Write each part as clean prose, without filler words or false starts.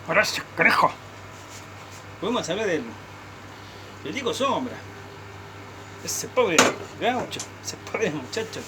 Horacio, carajo. Podemos hablar del Diego Sombra. Ese pobre gaucho, ese pobre muchacho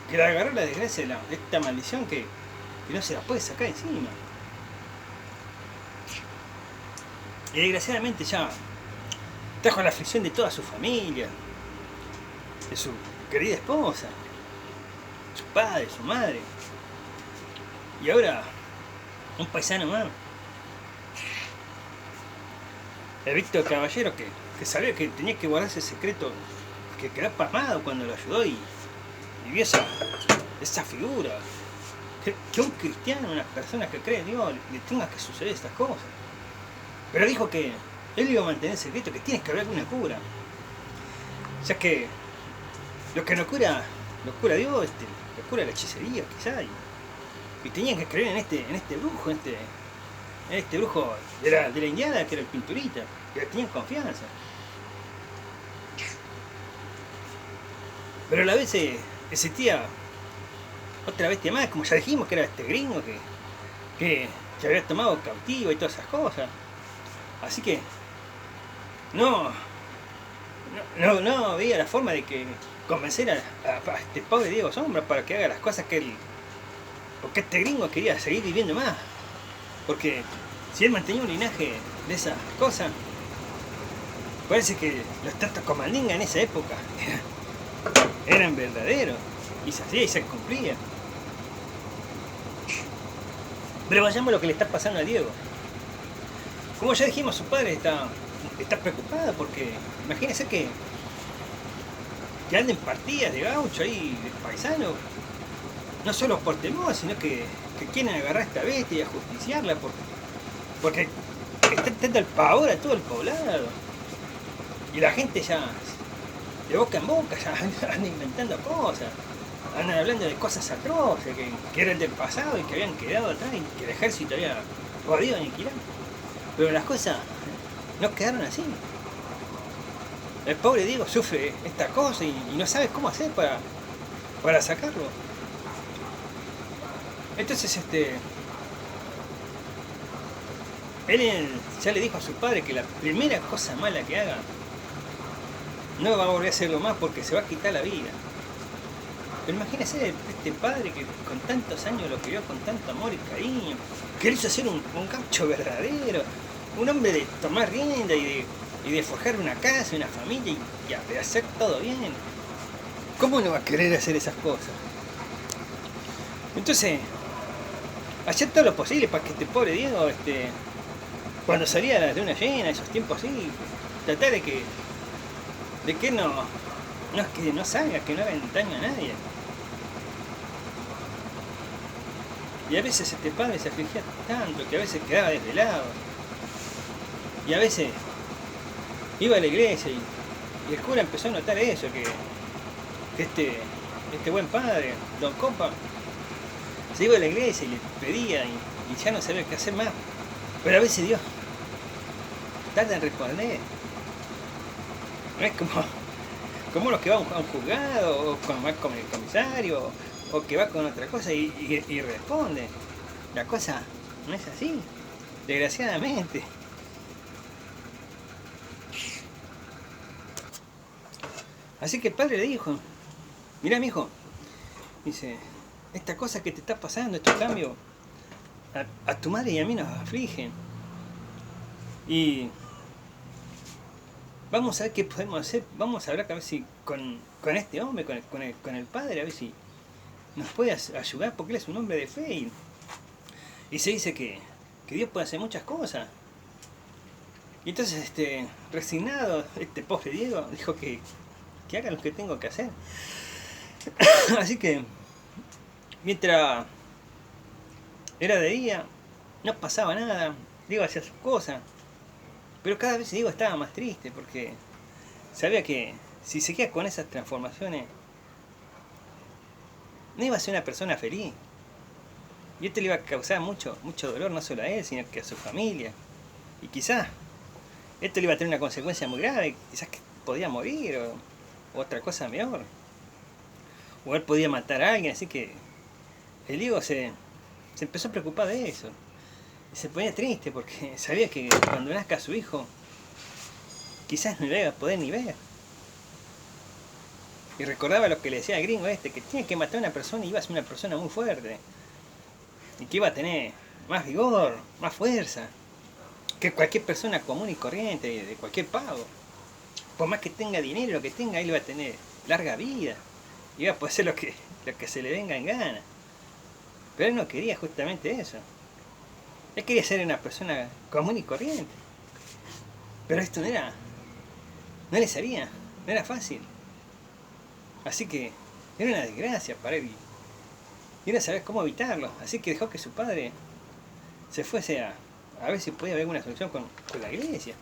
que le agarró la desgracia de esta maldición que no se la puede sacar encima. Y desgraciadamente ya trajo la aflicción de toda su familia, de su querida esposa, su padre, su madre. Y ahora, un paisano más, el Víctor Caballero, que sabía que tenía que guardar ese secreto, que quedó pasmado cuando lo ayudó y vio esa figura. Que un cristiano, una persona que cree en Dios, le tenga que suceder estas cosas. Pero dijo que él iba a mantener el secreto, que tiene que haber alguna cura. Ya que lo que no cura, lo cura Dios, lo cura la hechicería quizá. Y tenían que creer en este brujo, en este brujo de la indiana, que era el Pinturita, que le tenían confianza. Pero a la vez existía otra bestia más, como ya dijimos, que era este gringo que había tomado cautivo y todas esas cosas. Así que no había la forma de que convencer a este pobre Diego Sombra para que haga las cosas que él... Porque este gringo quería seguir viviendo más. Porque si él mantenía un linaje de esas cosas, parece que los tratos con Mandinga en esa época eran verdaderos. Y se hacía y se cumplía. Pero vayamos a lo que le está pasando a Diego. Como ya dijimos, su padre está preocupado porque imagínense que anden partidas de gaucho ahí, de paisano, no solo por temor, sino que quieren agarrar a esta bestia y ajusticiarla porque está entrando el pavor a todo el poblado. Y la gente ya, de boca en boca, ya anda inventando cosas, andan hablando de cosas atroces que eran del pasado y que habían quedado atrás y que el ejército había podido aniquilar. Pero las cosas no quedaron así. El pobre Diego sufre esta cosa y no sabe cómo hacer para sacarlo. Entonces él ya le dijo a su padre que la primera cosa mala que haga no va a volver a hacerlo más porque se va a quitar la vida. Pero imagínese este padre que con tantos años lo crió con tanto amor y cariño, que él hizo ser un gaucho verdadero, un hombre de tomar rienda y de forjar una casa, una familia y de hacer todo bien. ¿Cómo no va a querer hacer esas cosas? Entonces, hacer todo lo posible para que este pobre Diego, cuando salía de una llena, esos tiempos así, tratar de que no salga, que no haga daño a nadie. Y a veces este padre se afligía tanto que a veces quedaba desvelado. Y a veces iba a la iglesia y el cura empezó a notar eso, que este buen padre, Don Copa, se iba a la iglesia y le pedía y ya no sabía qué hacer más. Pero a veces Dios tarda en responder. No es como los que van a un juzgado, o va con el comisario, o que va con otra cosa y responde. La cosa no es así, desgraciadamente. Así que el padre le dijo: mirá, mijo, dice, esta cosa que te está pasando, estos cambios, a tu madre y a mí nos afligen. Y vamos a ver qué podemos hacer. Vamos a hablar a ver si con este hombre, con el padre, a ver si nos puede ayudar, porque él es un hombre de fe. Y se dice que Dios puede hacer muchas cosas. Y entonces, resignado, este pobre Diego dijo que haga lo que tengo que hacer. Así que, mientras era de día, no pasaba nada, Diego hacía sus cosas. Pero cada vez Diego estaba más triste porque sabía que si seguía con esas transformaciones no iba a ser una persona feliz. Y esto le iba a causar mucho dolor, no solo a él, sino que a su familia. Y quizás esto le iba a tener una consecuencia muy grave, quizás que podía morir o otra cosa peor. O él podía matar a alguien, así que el Diego se empezó a preocupar de eso. Y se ponía triste porque sabía que cuando nazca su hijo, quizás no le iba a poder ni ver. Y recordaba lo que le decía el gringo que tiene que matar a una persona y iba a ser una persona muy fuerte. Y que iba a tener más vigor, más fuerza, que cualquier persona común y corriente, de cualquier pago. Por más que tenga dinero, lo que tenga, él va a tener larga vida. Y va a poder hacer lo que se le venga en gana. Pero él no quería justamente eso. Él quería ser una persona común y corriente. Pero esto no le salía, no era fácil. Así que era una desgracia para él. Y era saber cómo evitarlo. Así que dejó que su padre se fuese a ver si podía haber alguna solución con la iglesia.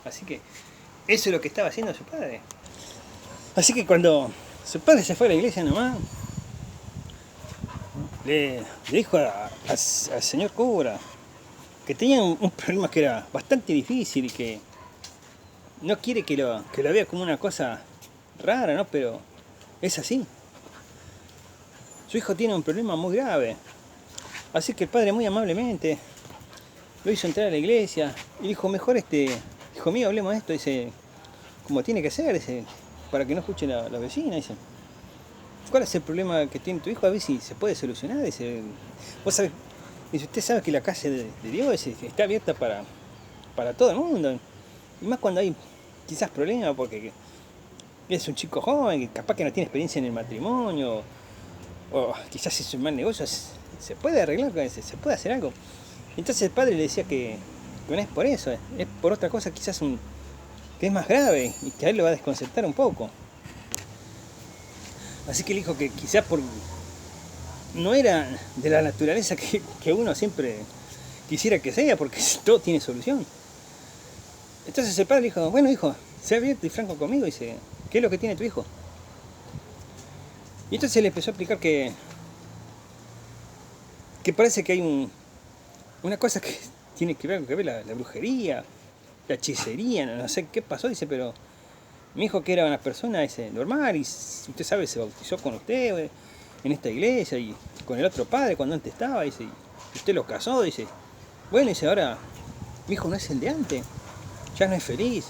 Así que eso es lo que estaba haciendo su padre. Así que cuando su padre se fue a la iglesia nomás, le dijo al señor cura que tenía un problema que era bastante difícil y que no quiere que lo vea como una cosa rara, ¿no? Pero es así. Su hijo tiene un problema muy grave. Así que el padre muy amablemente lo hizo entrar a la iglesia y dijo, mejor hijo mío, hablemos de esto, dice, como tiene que ser, dice, para que no escuche la vecina, dice. ¿Cuál es el problema que tiene tu hijo? A ver si se puede solucionar, dice. Vos sabés, dice, usted sabe que la calle de Dios está abierta para todo el mundo. Y más cuando hay quizás problemas porque es un chico joven, que capaz que no tiene experiencia en el matrimonio, o quizás es un mal negocio, se puede arreglar con eso, se puede hacer algo. Entonces el padre le decía que no es por eso, es por otra cosa quizás que es más grave y que a él lo va a desconcertar un poco. Así que le dijo que quizás no era de la naturaleza que uno siempre quisiera que sea, porque todo tiene solución. Entonces el padre le dijo, bueno hijo, sé abierto y franco conmigo, dice, ¿qué es lo que tiene tu hijo? Y entonces le empezó a explicar que parece que hay una cosa que tiene que ver la brujería, la hechicería, no sé qué pasó, dice, pero mi hijo que era una persona normal y usted sabe, se bautizó con usted en esta iglesia y con el otro padre cuando antes estaba, dice, y usted lo casó, dice, bueno, dice, ahora mi hijo no es el de antes, ya no es feliz,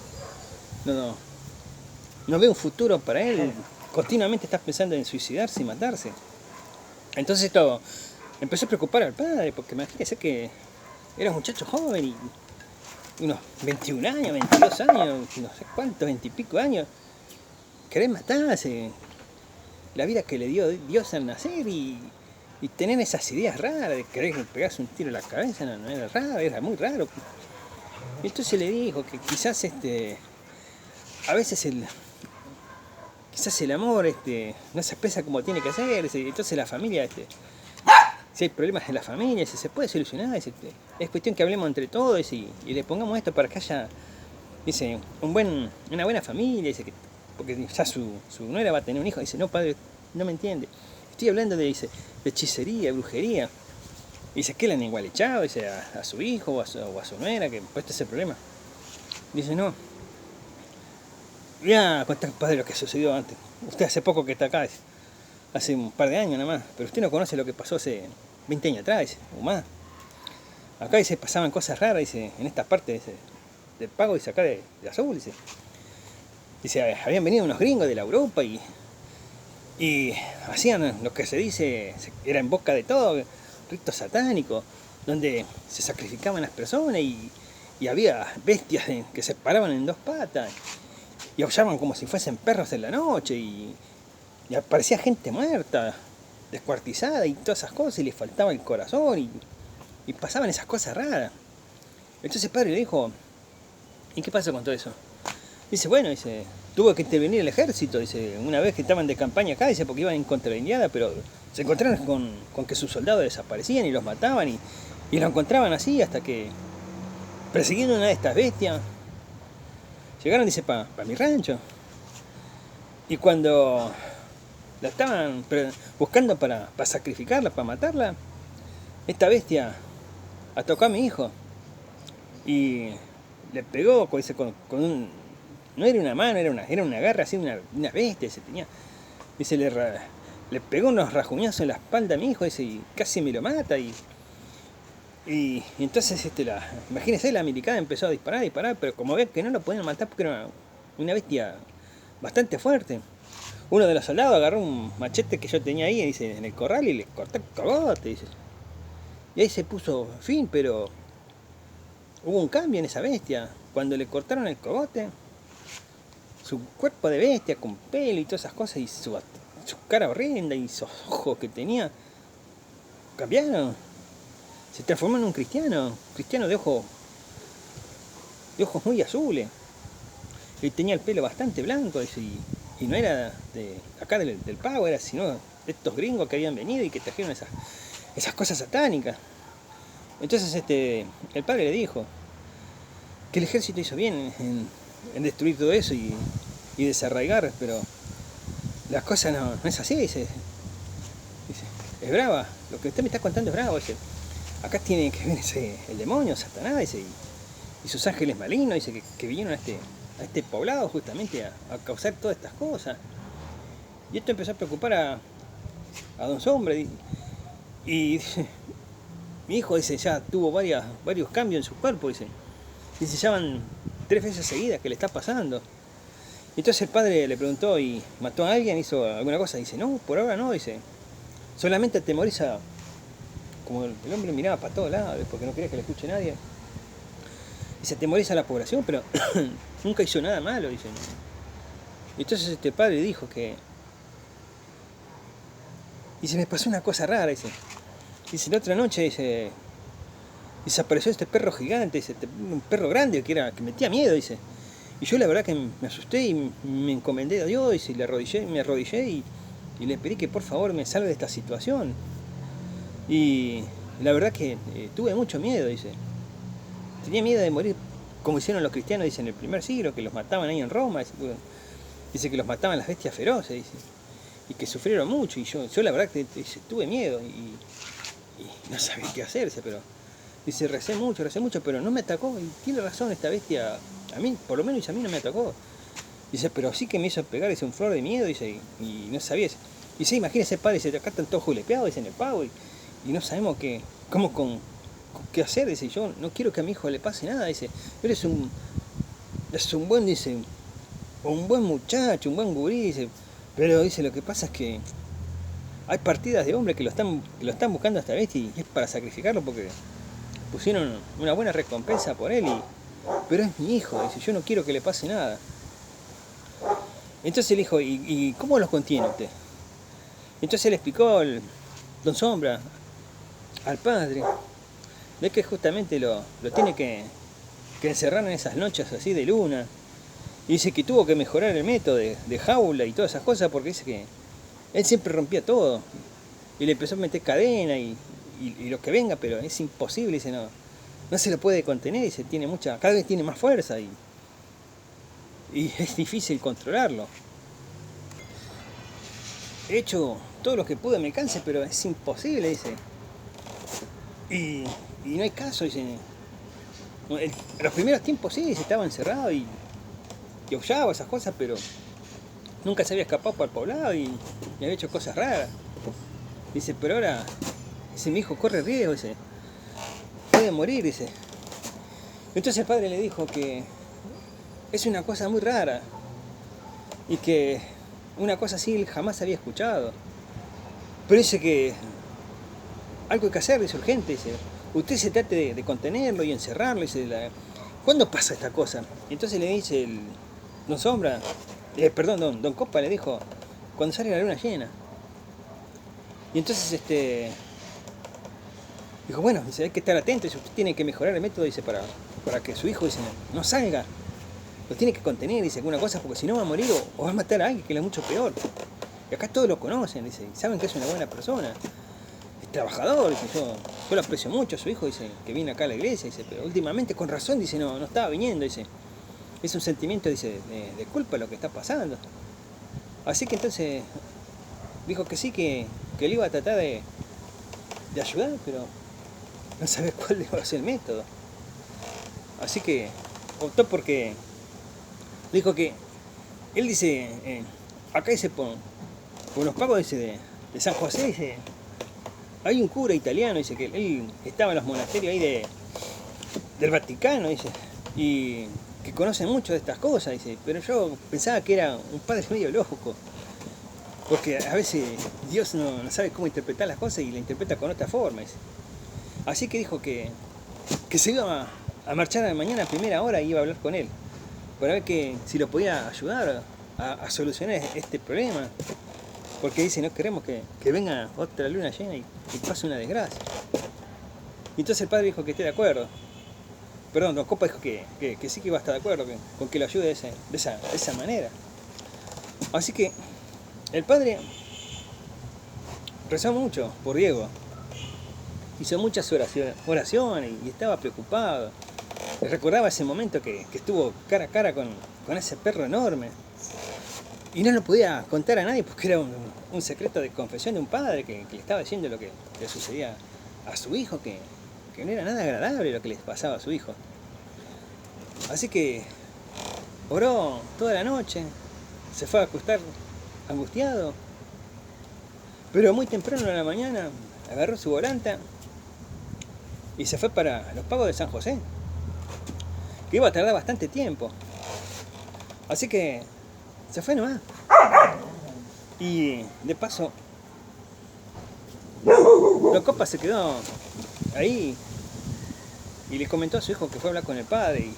no ve un futuro para él, continuamente está pensando en suicidarse y matarse. Entonces esto empezó a preocupar al padre, porque imagínese que era un muchacho joven y unos 21 años, 22 años, no sé cuántos, 20 y pico años, querer matarse, la vida que le dio Dios al nacer y tener esas ideas raras de querer pegarse un tiro en la cabeza, no era raro, era muy raro. Y entonces le dijo que quizás a veces quizás el amor no se expresa como tiene que ser, entonces la familia si hay problemas en la familia, si se puede solucionar, es cuestión que hablemos entre todos y le pongamos esto para que haya, dice, una buena familia, dice, porque ya su nuera va a tener un hijo, dice, no padre, no me entiende, estoy hablando de hechicería, brujería, dice, ¿qué le han igual echado? Dice, a su hijo o a su nuera, que pues este es el problema. Dice, no, voy a contar padre lo que sucedió antes, usted hace poco que está acá, dice, hace un par de años nada más, pero usted no conoce lo que pasó hace 20 años atrás, dice, o más. Acá dice, pasaban cosas raras, dice, en esta parte del pago, dice, acá de Azul, dice, habían venido unos gringos de la Europa y hacían lo que se dice, era en boca de todo, ritos satánicos, donde se sacrificaban las personas y había bestias que se paraban en dos patas y aullaban como si fuesen perros en la noche y aparecía gente muerta, descuartizada y todas esas cosas, y le faltaba el corazón y pasaban esas cosas raras. Entonces el padre le dijo, ¿y qué pasa con todo eso? Dice, bueno, dice, tuvo que intervenir el ejército, dice, una vez que estaban de campaña acá, dice, porque iban en contra de la Indiana, pero se encontraron con que sus soldados desaparecían y los mataban y lo encontraban así hasta que, persiguiendo una de estas bestias, llegaron, dice, para mi rancho. Y cuando la estaban buscando para sacrificarla, para matarla, esta bestia atacó a mi hijo y le pegó con un... No era una mano, era una garra así, una bestia, dice, le pegó unos rajuñazos en la espalda a mi hijo, dice, y casi me lo mata y Y entonces imagínense, la americana empezó a disparar, pero como ven que no lo podían matar porque era una bestia bastante fuerte. Uno de los soldados agarró un machete que yo tenía ahí, dice, en el corral y le cortó el cogote, dice. Y ahí se puso fin, pero hubo un cambio en esa bestia. Cuando le cortaron el cogote, su cuerpo de bestia con pelo y todas esas cosas, y su cara horrenda y esos ojos que tenía, cambiaron. Se transformó en un cristiano de ojos muy azules. Y tenía el pelo bastante blanco, dice, y no era de acá del pago, era sino de estos gringos que habían venido y que trajeron esas cosas satánicas. Entonces el padre le dijo que el ejército hizo bien en destruir todo eso y desarraigar, pero las cosas no es así, dice, es brava, lo que usted me está contando es bravo, dice, acá tiene que ver el demonio, Satanás, dice, y sus ángeles malignos, dice, que vinieron a este poblado justamente a causar todas estas cosas. Y esto empezó a preocupar a Don Sombra, y mi hijo, dice, ya tuvo varios cambios en su cuerpo, dice, ya van 3 veces seguidas que le está pasando. Entonces el padre le preguntó, ¿y mató a alguien? ¿Hizo alguna cosa? Dice, no, por ahora no, dice, solamente atemoriza, como el hombre miraba para todos lados, porque no quería que le escuche nadie, dice, atemoriza a la población, pero nunca hizo nada malo, dice. Entonces este padre dijo que, y se me pasó una cosa rara, dice, la otra noche, dice, desapareció este perro gigante, dice, un perro grande que metía miedo, dice. Y yo la verdad que me asusté y me encomendé a Dios, dice, y me arrodillé y le pedí que por favor me salve de esta situación. Y la verdad que tuve mucho miedo, dice. Tenía miedo de morir como hicieron los cristianos, dice, en el primer siglo, que los mataban ahí en Roma, dice que los mataban las bestias feroces, dice, y que sufrieron mucho. Y yo la verdad que tuve miedo y no sabía qué hacerse, pero dice, recé mucho, pero no me atacó. Y tiene razón esta bestia, a mí, por lo menos a mí no me atacó. Dice, pero sí que me hizo pegar, dice, un flor de miedo, dice, y no sabía. Dice, imagínese, padre, dice, acá están todos julepeados, dice, en el pago, y no sabemos qué hacer, dice, yo no quiero que a mi hijo le pase nada, dice, eres un buen, dice, un buen muchacho, un buen gurí, dice, pero dice, lo que pasa es que hay partidas de hombres que lo están buscando a esta bestia y es para sacrificarlo porque pusieron una buena recompensa por él, pero es mi hijo, dice, yo no quiero que le pase nada. Entonces le dijo, ¿y cómo los contiene usted? Entonces le explicó Don Sombra al padre de que justamente lo tiene que encerrar en esas noches así de luna. Y dice que tuvo que mejorar el método de jaula y todas esas cosas porque dice que él siempre rompía todo. Y le empezó a meter cadena y lo que venga, pero es imposible, dice, no se lo puede contener, dice, cada vez tiene más fuerza y es difícil controlarlo. He hecho todo lo que pude a mi alcance, pero es imposible, dice. Y no hay caso, dice. En los primeros tiempos sí, se estaba encerrado y aullaba esas cosas, pero nunca se había escapado para el poblado y había hecho cosas raras. Dice, pero ahora, dice, mi hijo corre riesgo, dice, puede morir, dice. Entonces el padre le dijo que es una cosa muy rara y que una cosa así él jamás había escuchado. Pero dice que algo hay que hacer, dice, urgente, dice. Usted se trate de contenerlo y encerrarlo, dice, ¿cuándo pasa esta cosa? Y entonces le dice Don Sombra, Don Copa le dijo, cuando sale la luna llena. Y entonces dijo, bueno, dice, hay que estar atento, dice, usted tiene que mejorar el método, dice, para que su hijo, dice, no salga. Lo tiene que contener, dice, alguna cosa, porque si no va a morir o va a matar a alguien que es mucho peor. Y acá todos lo conocen, dice, y saben que es una buena persona. Es trabajador, dice, yo lo aprecio mucho a su hijo, dice, que viene acá a la iglesia, dice, pero últimamente con razón, dice, no estaba viniendo, dice. Es un sentimiento, dice, de culpa lo que está pasando. Así que entonces dijo que sí, que le iba a tratar de ayudar, pero no sabía cuál iba a ser el método. Así que optó porque dijo que él dice, acá dice por los pagos, dice, de San José, dice, hay un cura italiano, dice, que él estaba en los monasterios ahí del Vaticano, dice, y que conoce mucho de estas cosas, dice, pero yo pensaba que era un padre medio loco, porque a veces Dios no sabe cómo interpretar las cosas y la interpreta con otra forma, dice. Así que dijo que se iba a marchar a mañana a primera hora y iba a hablar con él, para ver si lo podía ayudar a solucionar este problema. Porque dice, no queremos que venga otra luna llena y pase una desgracia. Y entonces el padre dijo que esté de acuerdo. Perdón, Don Copa dijo que sí que iba a estar de acuerdo con que lo ayude de esa manera. Así que el padre rezó mucho por Diego. Hizo muchas oraciones y estaba preocupado. Recordaba ese momento que estuvo cara a cara con ese perro enorme. Y no lo podía contar a nadie porque era un secreto de confesión de un padre que le estaba diciendo lo que le sucedía a su hijo, que no era nada agradable lo que les pasaba a su hijo. Así que oró toda la noche, se fue a acostar angustiado, pero muy temprano en la mañana agarró su volanta y se fue para los pagos de San José, que iba a tardar bastante tiempo. Así que se fue nomás. Y de paso, Don Copa se quedó ahí y le comentó a su hijo que fue a hablar con el padre.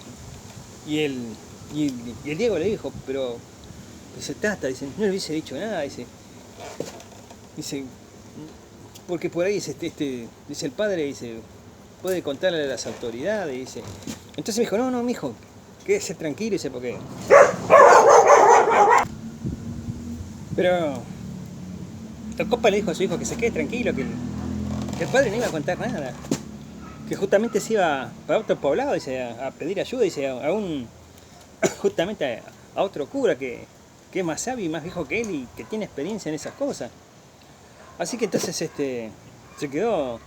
Y el Diego le dijo, pero dice, Tata, dice, no le hubiese dicho nada, dice, porque por ahí dice el padre, dice, puede contarle a las autoridades, dice. Entonces me dijo, no, mijo, quédese tranquilo, dice, porque... Pero Don Copa le dijo a su hijo que se quede tranquilo, que el padre no iba a contar nada, que justamente se iba para otro poblado, dice, a pedir ayuda, dice, justamente a otro cura que es más sabio y más viejo que él y que tiene experiencia en esas cosas. Así que entonces se quedó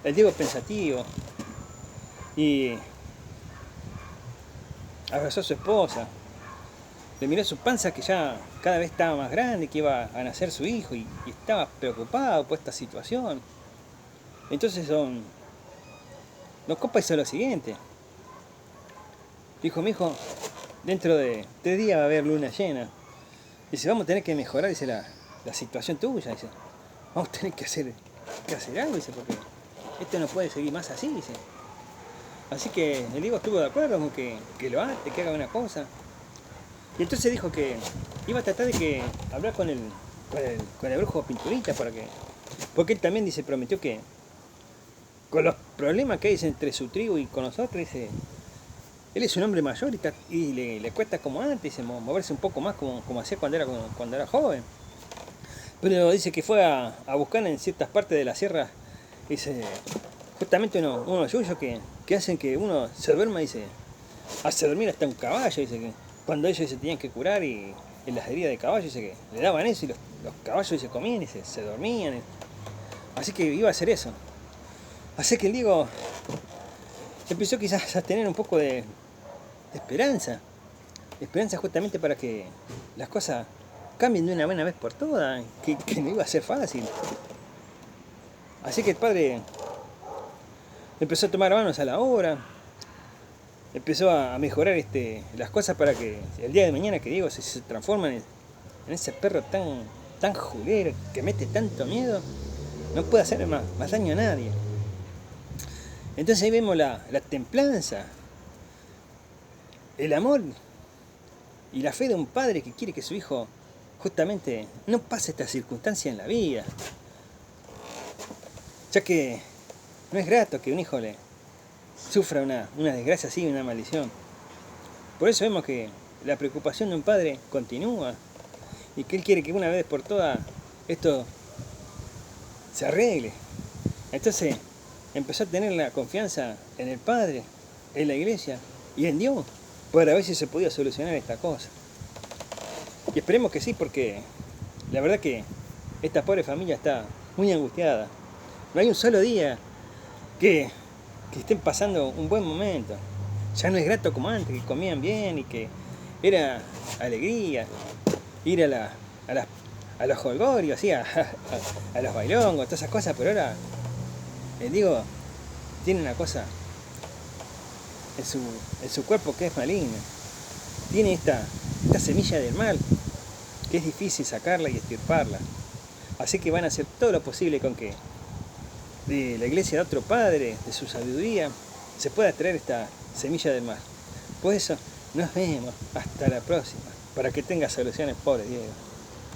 el Diego pensativo y abrazó a su esposa, le miró su panza que ya cada vez estaba más grande, que iba a nacer su hijo y estaba preocupado por esta situación. Entonces Don Copa hizo lo siguiente. Dijo, mijo, dentro de 3 días va a haber luna llena. Dice, vamos a tener que mejorar, dice, la situación tuya, dice. Vamos a tener que hacer algo, dice, porque esto no puede seguir más así, dice. Así que el Diego estuvo de acuerdo con que lo ate, que haga una cosa. Y entonces dijo que iba a tratar de hablar con el brujo Pinturita porque él también, dice, prometió que con los problemas que hay entre su tribu y con nosotros, dice, él es un hombre mayor y le cuesta como antes, dice, moverse un poco más como hacía cuando era joven. Pero dice que fue a buscar en ciertas partes de la sierra, dice, justamente unos yuyos que hacen que uno se duerma, dice, hace dormir hasta un caballo, dice, que cuando ellos se tenían que curar y en las heridas de caballo, dice que le daban eso y los caballos se comían y se dormían. Así que iba a hacer eso. Así que el Diego empezó quizás a tener un poco de esperanza justamente para que las cosas cambien de una buena vez por todas, que no iba a ser fácil. Así que el padre empezó a tomar manos a la obra, empezó a mejorar las cosas para que el día de mañana que Diego se transforma en ese perro tan julero, que mete tanto miedo, no puede hacer más daño a nadie. Entonces ahí vemos la templanza, el amor y la fe de un padre que quiere que su hijo justamente no pase esta circunstancia en la vida, ya que no es grato que un hijo le sufra una desgracia así, una maldición. Por eso vemos que la preocupación de un padre continúa y que él quiere que una vez por todas esto se arregle. Entonces empezó a tener la confianza en el Padre, en la iglesia y en Dios para ver si se podía solucionar esta cosa. Y esperemos que sí, porque la verdad que esta pobre familia está muy angustiada. No hay un solo día que estén pasando un buen momento. Ya no es grato como antes, que comían bien y que era alegría ir a los jolgorios, ¿sí? a los bailongos, todas esas cosas, pero ahora El Diego tiene una cosa en su cuerpo que es maligna. Tiene esta semilla del mal, que es difícil sacarla y extirparla. Así que van a hacer todo lo posible con que de la iglesia de otro padre, de su sabiduría, se pueda extraer esta semilla del mal. Por eso, nos vemos hasta la próxima, para que tenga soluciones, pobre Diego.